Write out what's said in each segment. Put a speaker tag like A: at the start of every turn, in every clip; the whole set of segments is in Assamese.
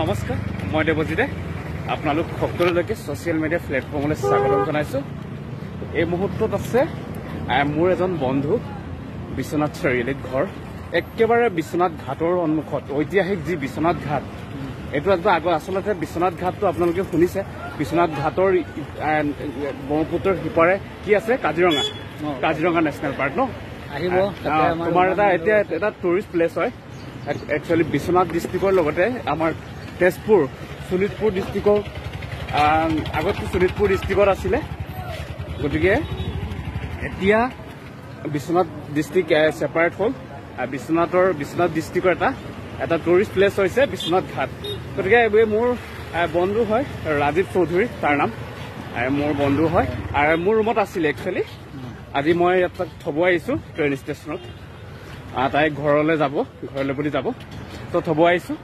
A: নমস্কাৰ, মই দেৱজিতে আপোনালোক সকলোলৈকে ছ'চিয়েল মিডিয়া প্লেটফৰ্মলৈ স্বাগতম জনাইছোঁ। এই মুহূৰ্তত আছে মোৰ এজন বন্ধু বিশ্বনাথ চাৰিআলিত ঘৰ, একেবাৰে বিশ্বনাথ ঘাটৰ সন্মুখত ঐতিহাসিক যি বিশ্বনাথ ঘাট। এইটো আচলতে বিশ্বনাথ ঘাটটো আপোনালোকে শুনিছে। বিশ্বনাথ ঘাটৰ ব্ৰহ্মপুত্ৰৰ সিপাৰে কি আছে? কাজিৰঙা নেশ্যনেল পাৰ্ক ন। তোমাৰ এতিয়া এটা টুৰিষ্ট প্লেচ হয়। একচুৱেলি বিশ্বনাথ ডিষ্ট্ৰিক্টৰ লগতে আমাৰ তেজপুৰ শোণিতপুৰ ডিষ্ট্ৰিক্টৰ আগতে শোণিতপুৰ ডিষ্ট্ৰিক্টত আছিলে। গতিকে এতিয়া বিশ্বনাথ ডিষ্ট্ৰিক্ট ছেপাৰেট হ'ল। বিশ্বনাথ ডিষ্ট্ৰিক্টৰ এটা টুৰিষ্ট প্লেচ হৈছে বিশ্বনাথ ঘাট। গতিকে এই মোৰ বন্ধু হয় ৰাজীৱ চৌধুৰী, তাৰ নাম। মোৰ বন্ধু হয় আৰু মোৰ ৰুমত আছিলে একচুৱেলি। আজি মই তাক থ'ব আহিছোঁ ট্ৰেইন ষ্টেচনত। তাই ঘৰলৈ বুলি যাব, তো থ'ব আহিছোঁ।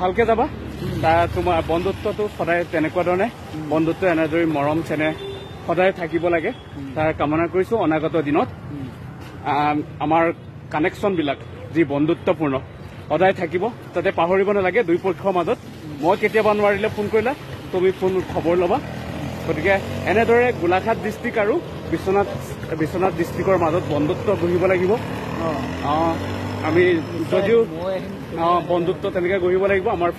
A: ভালকে যাবা। তোমাৰ বন্ধুত্বটো সদায় তেনেকুৱা ধৰণে বন্ধুত্ব এনেদৰে মৰম চেনেহ সদায় থাকিব লাগে। তাৰ কামনা কৰিছোঁ অনাগত দিনত আমাৰ কানেকশ্যনবিলাক যি বন্ধুত্বপূৰ্ণ সদায় থাকিব, তাতে পাহৰিব নালাগে দুই পক্ষৰ মাজত। মই কেতিয়াবা নোৱাৰিলে ফোন কৰিলা, তুমি খবৰ ল'বা। গতিকে এনেদৰে গোলাঘাট ডিষ্ট্ৰিক্ট আৰু বিশ্বনাথ ডিষ্ট্ৰিক্টৰ মাজত বন্ধুত্ব গঢ়িব লাগিব। আমি যদিও বন্ধুত্ব তেনেকৈ গঢ়িব লাগিব আমাৰ